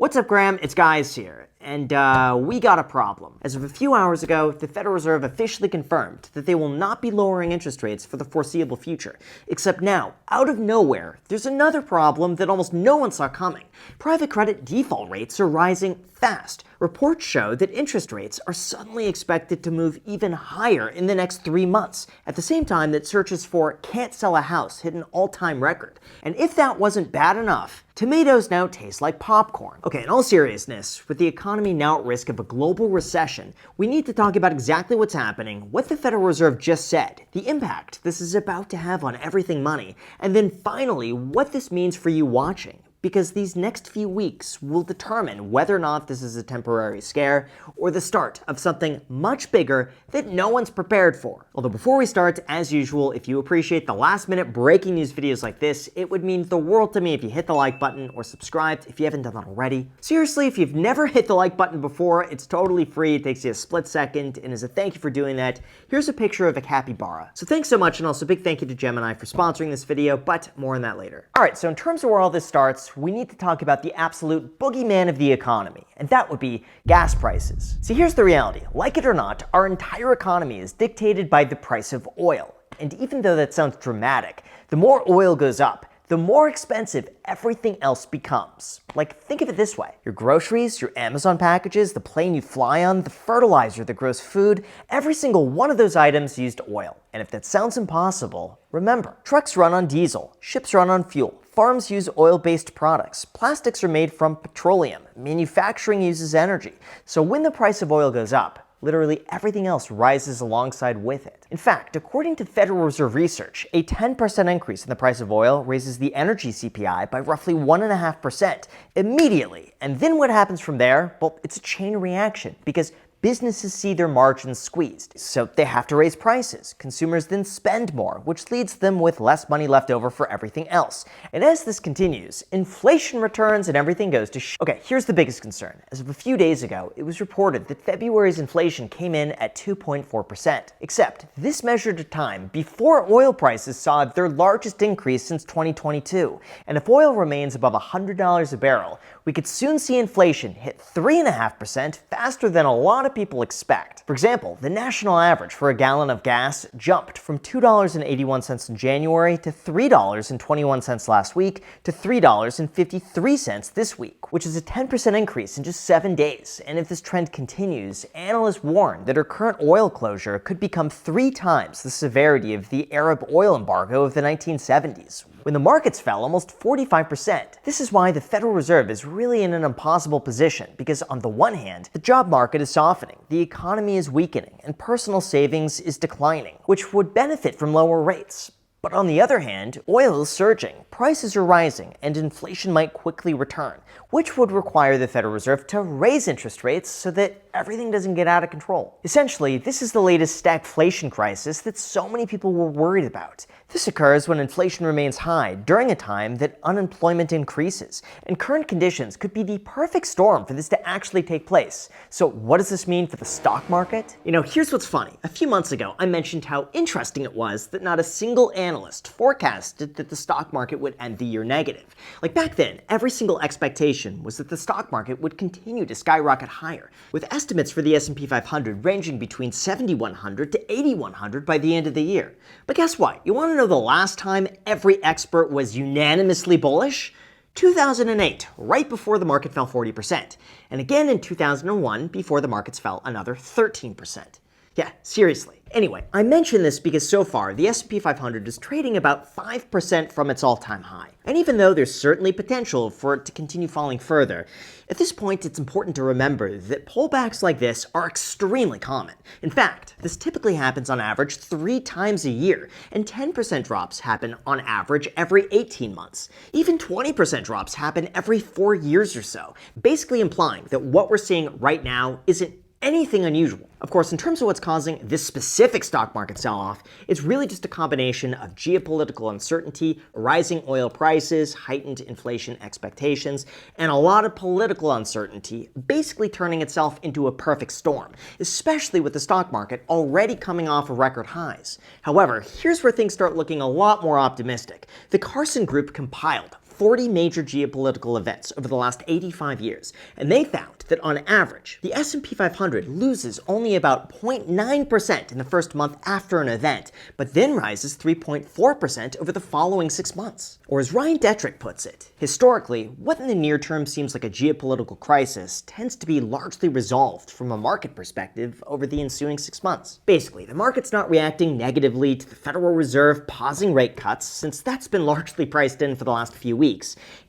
What's up, Graham? It's Guys here, and we got a problem. As of a few hours ago, the Federal Reserve officially confirmed that they will not be lowering interest rates for the foreseeable future. Except now, out of nowhere, there's another problem that almost no one saw coming. Private credit default rates are rising fast. Reports show that interest rates are suddenly expected to move even higher in the next 3 months, at the same time that searches for "can't sell a house" hit an all-time record. And if that wasn't bad enough, tomatoes now taste like popcorn. Okay, in all seriousness, with the economy now at risk of a global recession, we need to talk about exactly what's happening, what the Federal Reserve just said, the impact this is about to have on everything money, and then finally, what this means for you watching. Because these next few weeks will determine whether or not this is a temporary scare or the start of something much bigger that no one's prepared for. Although before we start, as usual, if you appreciate the last-minute breaking news videos like this, it would mean the world to me if you hit the like button or subscribed if you haven't done that already. Seriously, if you've never hit the like button before, it's totally free. It takes you a split second, and as a thank you for doing that, here's a picture of a capybara. So thanks so much, and also big thank you to Gemini for sponsoring this video, but more on that later. Alright, so in terms of where all this starts, we need to talk about the absolute boogeyman of the economy, and that would be gas prices. See, here's the reality. Like it or not, our entire economy is dictated by the price of oil. And even though that sounds dramatic, the more oil goes up, the more expensive everything else becomes. Like, think of it this way. Your groceries, your Amazon packages, the plane you fly on, the fertilizer that grows food, every single one of those items used oil. And if that sounds impossible, remember, trucks run on diesel, ships run on fuel, farms use oil-based products, plastics are made from petroleum, manufacturing uses energy. So when the price of oil goes up, literally everything else rises alongside with it. In fact, according to Federal Reserve research, a 10% increase in the price of oil raises the energy CPI by roughly 1.5% immediately. And then what happens from there? Well, it's a chain reaction, because businesses see their margins squeezed, so they have to raise prices. Consumers then spend more, which leads them with less money left over for everything else. And as this continues, inflation returns and everything goes to Okay, here's the biggest concern. As of a few days ago, it was reported that February's inflation came in at 2.4%. Except, this measured a time before oil prices saw their largest increase since 2022. And if oil remains above $100 a barrel, we could soon see inflation hit 3.5% faster than a lot of people expect. For example, the national average for a gallon of gas jumped from $2.81 in January to $3.21 last week to $3.53 this week, which is a 10% increase in just 7 days. And if this trend continues, analysts warn that our current oil closure could become 3 times the severity of the Arab oil embargo of the 1970s, when the markets fell almost 45%. This is why the Federal Reserve is really in an impossible position, because on the one hand, the job market is softening, the economy is weakening, and personal savings is declining, which would benefit from lower rates. But on the other hand, oil is surging, prices are rising, and inflation might quickly return, which would require the Federal Reserve to raise interest rates so that everything doesn't get out of control. Essentially, this is the latest stagflation crisis that so many people were worried about. This occurs when inflation remains high during a time that unemployment increases, and current conditions could be the perfect storm for this to actually take place. So what does this mean for the stock market? You know, here's what's funny. A few months ago, I mentioned how interesting it was that not a single analyst forecasted that the stock market would end the year negative. Like back then, every single expectation was that the stock market would continue to skyrocket higher, with estimates for the S&P 500 ranging between 7,100 to 8,100 by the end of the year. But guess what? You want to know the last time every expert was unanimously bullish? 2008, right before the market fell 40%. And again in 2001, before the markets fell another 13%. Yeah, seriously. Anyway, I mention this because so far, the S&P 500 is trading about 5% from its all-time high. And even though there's certainly potential for it to continue falling further, at this point it's important to remember that pullbacks like this are extremely common. In fact, this typically happens on average 3 times a year, and 10% drops happen on average every 18 months. Even 20% drops happen every 4 years or so, basically implying that what we're seeing right now isn't anything unusual. Of course, in terms of what's causing this specific stock market sell-off, it's really just a combination of geopolitical uncertainty, rising oil prices, heightened inflation expectations, and a lot of political uncertainty, basically turning itself into a perfect storm, especially with the stock market already coming off of record highs. However, here's where things start looking a lot more optimistic. The Carson Group compiled 40 major geopolitical events over the last 85 years, and they found that on average, the S&P 500 loses only about 0.9% in the first month after an event, but then rises 3.4% over the following 6 months. Or as Ryan Detrick puts it, historically, what in the near term seems like a geopolitical crisis tends to be largely resolved from a market perspective over the ensuing 6 months. Basically, the market's not reacting negatively to the Federal Reserve pausing rate cuts, since that's been largely priced in for the last few weeks.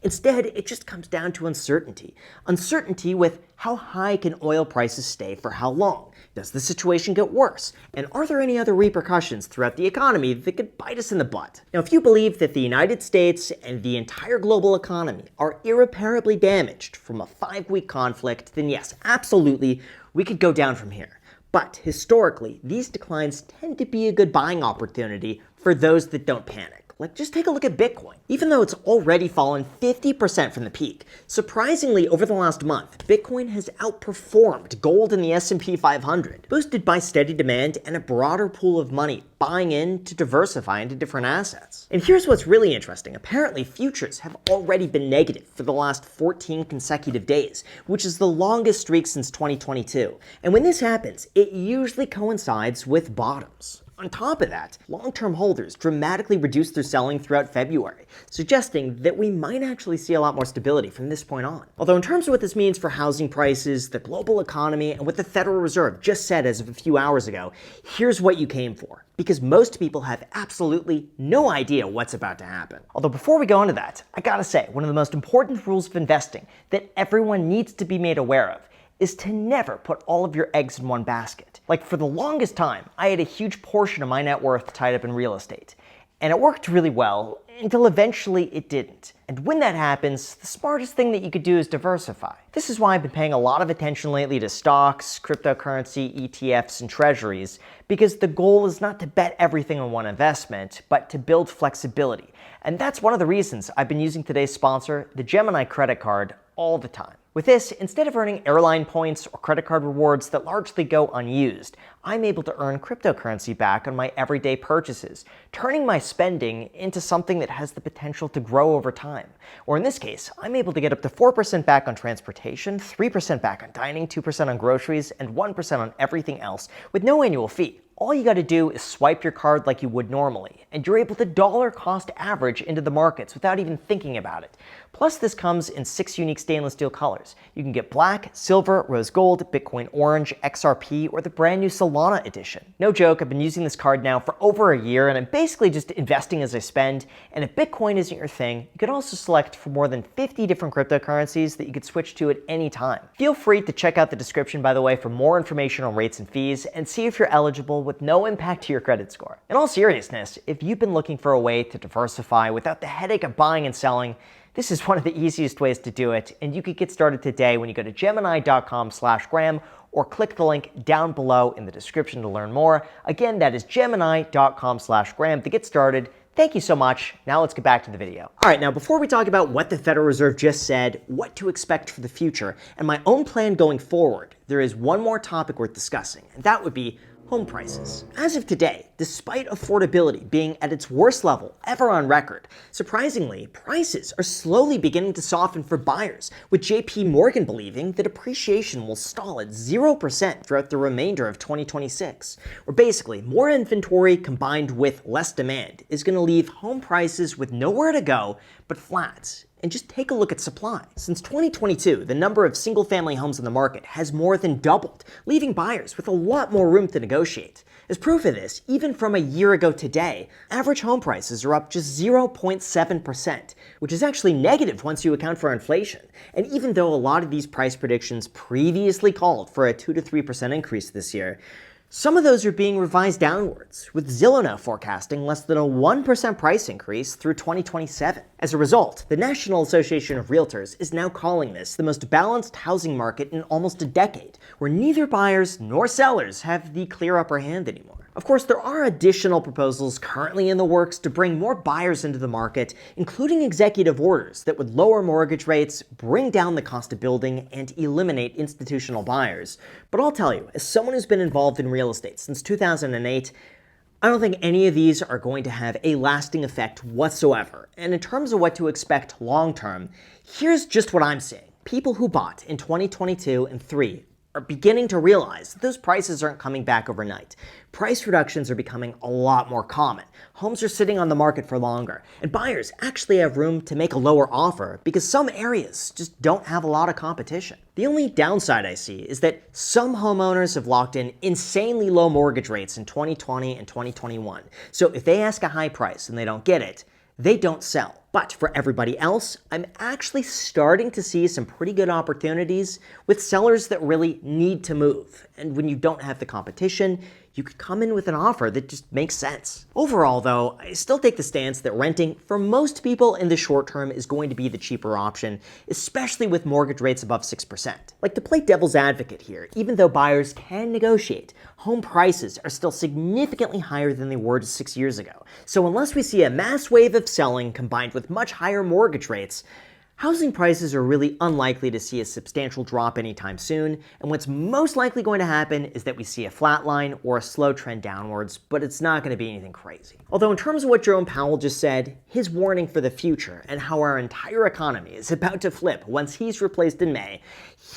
Instead, it just comes down to uncertainty. Uncertainty with how high can oil prices stay for how long? Does the situation get worse? And are there any other repercussions throughout the economy that could bite us in the butt? Now, if you believe that the United States and the entire global economy are irreparably damaged from a 5-week conflict, then yes, absolutely, we could go down from here. But historically, these declines tend to be a good buying opportunity for those that don't panic. Like, just take a look at Bitcoin. Even though it's already fallen 50% from the peak, surprisingly over the last month, Bitcoin has outperformed gold in the S&P 500, boosted by steady demand and a broader pool of money buying in to diversify into different assets. And here's what's really interesting. Apparently, futures have already been negative for the last 14 consecutive days, which is the longest streak since 2022. And when this happens, it usually coincides with bottoms. On top of that, long-term holders dramatically reduced their selling throughout February, suggesting that we might actually see a lot more stability from this point on. Although in terms of what this means for housing prices, the global economy, and what the Federal Reserve just said as of a few hours ago, here's what you came for. Because most people have absolutely no idea what's about to happen. Although before we go into that, I gotta say, one of the most important rules of investing that everyone needs to be made aware of is to never put all of your eggs in one basket. Like, for the longest time, I had a huge portion of my net worth tied up in real estate. And it worked really well until eventually it didn't. And when that happens, the smartest thing that you could do is diversify. This is why I've been paying a lot of attention lately to stocks, cryptocurrency, ETFs, and treasuries, because the goal is not to bet everything on one investment, but to build flexibility. And that's one of the reasons I've been using today's sponsor, the Gemini credit card, all the time. With this, instead of earning airline points or credit card rewards that largely go unused, I'm able to earn cryptocurrency back on my everyday purchases, turning my spending into something that has the potential to grow over time. Or in this case, I'm able to get up to 4% back on transportation, 3% back on dining, 2% on groceries, and 1% on everything else with no annual fee. All you gotta do is swipe your card like you would normally, and you're able to dollar cost average into the markets without even thinking about it. Plus, this comes in 6 unique stainless steel colors. You can get black, silver, rose gold, Bitcoin orange, XRP, or the brand new Solana edition. No joke, I've been using this card now for over a year, and I'm basically just investing as I spend. And if Bitcoin isn't your thing, you can also select from more than 50 different cryptocurrencies that you could switch to at any time. Feel free to check out the description, by the way, for more information on rates and fees, and see if you're eligible with no impact to your credit score. In all seriousness, if you've been looking for a way to diversify without the headache of buying and selling, this is one of the easiest ways to do it, and you can get started today when you go to gemini.com/Graham or click the link down below in the description to learn more. Again, that is gemini.com/Graham to get started. Thank you so much. Now let's get back to the video. All right, now before we talk about what the Federal Reserve just said, what to expect for the future, and my own plan going forward, there is one more topic worth discussing, and that would be home prices. As of today, despite affordability being at its worst level ever on record, surprisingly, prices are slowly beginning to soften for buyers, with JP Morgan believing that appreciation will stall at 0% throughout the remainder of 2026. Or basically, more inventory combined with less demand is going to leave home prices with nowhere to go but flat. And just take a look at supply. Since 2022, the number of single-family homes on the market has more than doubled, leaving buyers with a lot more room to negotiate. As proof of this, even from a year ago today, average home prices are up just 0.7%, which is actually negative once you account for inflation. And even though a lot of these price predictions previously called for a 2 to 3% increase this year, some of those are being revised downwards, with Zillow now forecasting less than a 1% price increase through 2027. As a result, the National Association of Realtors is now calling this the most balanced housing market in almost a decade, where neither buyers nor sellers have the clear upper hand anymore. Of course, there are additional proposals currently in the works to bring more buyers into the market, including executive orders that would lower mortgage rates, bring down the cost of building, and eliminate institutional buyers. But I'll tell you, as someone who's been involved in real estate since 2008, I don't think any of these are going to have a lasting effect whatsoever. And in terms of what to expect long term, here's just what I'm seeing. People who bought in 2022 and 3 are beginning to realize that those prices aren't coming back overnight. Price reductions are becoming a lot more common. Homes are sitting on the market for longer, and buyers actually have room to make a lower offer because some areas just don't have a lot of competition. The only downside I see is that some homeowners have locked in insanely low mortgage rates in 2020 and 2021. So if they ask a high price and they don't get it, they don't sell. But for everybody else, I'm actually starting to see some pretty good opportunities with sellers that really need to move. And when you don't have the competition, you could come in with an offer that just makes sense. Overall, though, I still take the stance that renting for most people in the short term is going to be the cheaper option, especially with mortgage rates above 6%. Like, to play devil's advocate here, even though buyers can negotiate, home prices are still significantly higher than they were just 6 years ago. So unless we see a mass wave of selling combined with much higher mortgage rates, housing prices are really unlikely to see a substantial drop anytime soon, and what's most likely going to happen is that we see a flat line or a slow trend downwards, but it's not going to be anything crazy. Although in terms of what Jerome Powell just said, his warning for the future and how our entire economy is about to flip once he's replaced in May,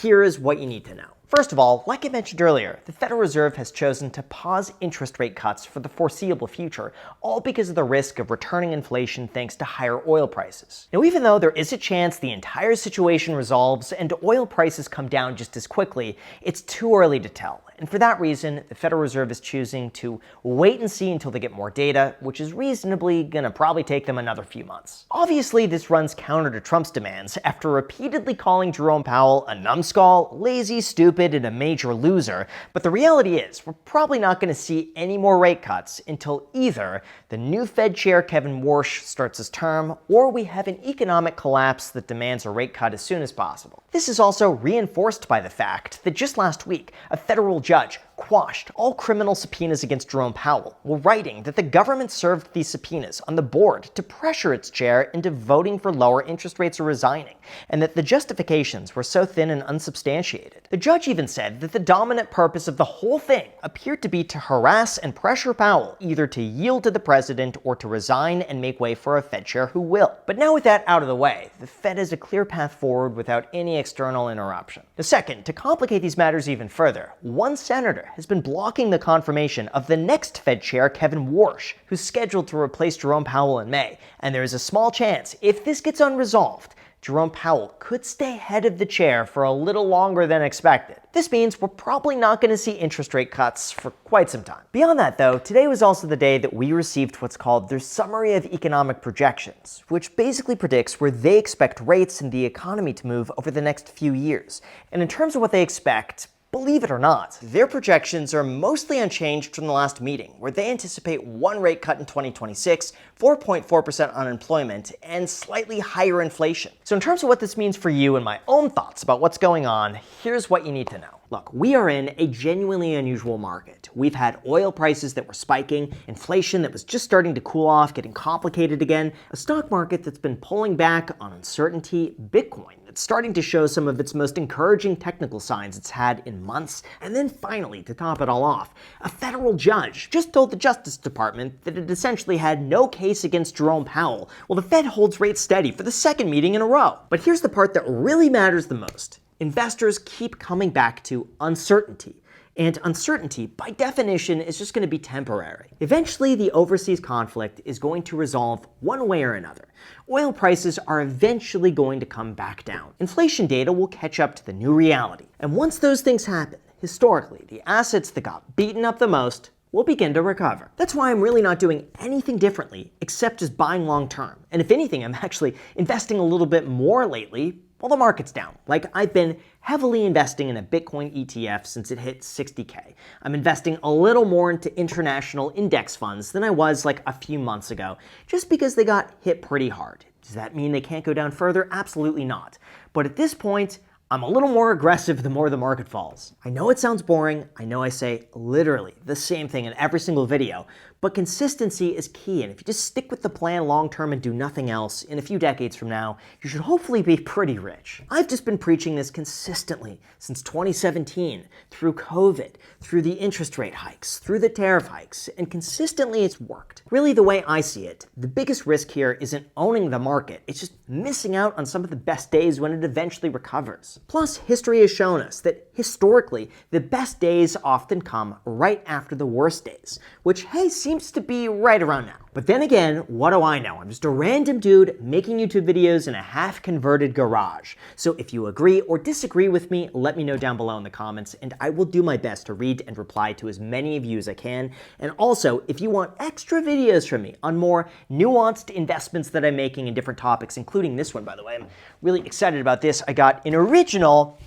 here is what you need to know. First of all, like I mentioned earlier, the Federal Reserve has chosen to pause interest rate cuts for the foreseeable future, all because of the risk of returning inflation thanks to higher oil prices. Now, even though there is a chance the entire situation resolves and oil prices come down just as quickly, it's too early to tell. And for that reason, the Federal Reserve is choosing to wait and see until they get more data, which is reasonably gonna probably take them another few months. Obviously, this runs counter to Trump's demands after repeatedly calling Jerome Powell a numbskull, lazy, stupid, and a major loser. But the reality is, we're probably not gonna see any more rate cuts until either the new Fed chair Kevin Warsh starts his term, or we have an economic collapse that demands a rate cut as soon as possible. This is also reinforced by the fact that just last week, a federal judge quashed all criminal subpoenas against Jerome Powell, while writing that the government served these subpoenas on the board to pressure its chair into voting for lower interest rates or resigning, and that the justifications were so thin and unsubstantiated. The judge even said that the dominant purpose of the whole thing appeared to be to harass and pressure Powell either to yield to the president or to resign and make way for a Fed chair who will. But now with that out of the way, the Fed has a clear path forward without any external interruption. The second, to complicate these matters even further, one senator has been blocking the confirmation of the next Fed chair, Kevin Warsh, who's scheduled to replace Jerome Powell in May. And there is a small chance, if this gets unresolved, Jerome Powell could stay head of the chair for a little longer than expected. This means we're probably not going to see interest rate cuts for quite some time. Beyond that, though, today was also the day that we received what's called their Summary of Economic Projections, which basically predicts where they expect rates and the economy to move over the next few years. And in terms of what they expect, believe it or not, their projections are mostly unchanged from the last meeting, where they anticipate one rate cut in 2026, 4.4% unemployment, and slightly higher inflation. So in terms of what this means for you and my own thoughts about what's going on, here's what you need to know. Look, we are in a genuinely unusual market. We've had oil prices that were spiking, inflation that was just starting to cool off, getting complicated again, a stock market that's been pulling back on uncertainty, Bitcoin that's starting to show some of its most encouraging technical signs it's had in months, and then finally, to top it all off, a federal judge just told the Justice Department that it essentially had no case against Jerome Powell, while the Fed holds rates steady for the second meeting in a row. But here's the part that really matters the most. Investors keep coming back to uncertainty. And uncertainty, by definition, is just going to be temporary. Eventually, the overseas conflict is going to resolve one way or another. Oil prices are eventually going to come back down. Inflation data will catch up to the new reality. And once those things happen, historically, the assets that got beaten up the most will begin to recover. That's why I'm really not doing anything differently except just buying long term. And if anything, I'm actually investing a little bit more lately while the market's down. Like, I've been heavily investing in a Bitcoin ETF since it hit 60K. I'm investing a little more into international index funds than I was like a few months ago, just because they got hit pretty hard. Does that mean they can't go down further? Absolutely not. But at this point, I'm a little more aggressive the more the market falls. I know it sounds boring. I know I say literally the same thing in every single video, But consistency is key, and if you just stick with the plan long term and do nothing else, in a few decades from now, you should hopefully be pretty rich. I've just been preaching this consistently since 2017, through COVID, through the interest rate hikes, through the tariff hikes, and consistently it's worked. Really, the way I see it, the biggest risk here isn't owning the market, it's just missing out on some of the best days when it eventually recovers. Plus, history has shown us that historically, the best days often come right after the worst days, which, hey, seems to be right around now. But then again, what do I know? I'm just a random dude making YouTube videos in a half-converted garage. So if you agree or disagree with me, let me know down below in the comments, and I will do my best to read and reply to as many of you as I can. And also, if you want extra videos from me on more nuanced investments that I'm making in different topics, including this one, by the way, I'm really excited about this. I got an original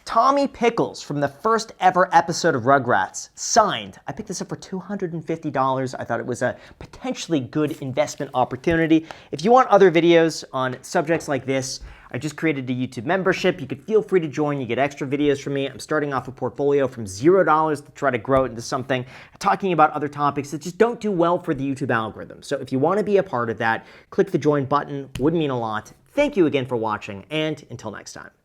Tommy Pickles from the first ever episode of Rugrats, signed. I picked this up for $250. I thought it was a potentially good investment opportunity. If you want other videos on subjects like this, I just created a YouTube membership. You could feel free to join. You get extra videos from me. I'm starting off a portfolio from $0 to try to grow it into something, talking about other topics that just don't do well for the YouTube algorithm. So if you want to be a part of that, click the join button. Would mean a lot. Thank you again for watching, and until next time.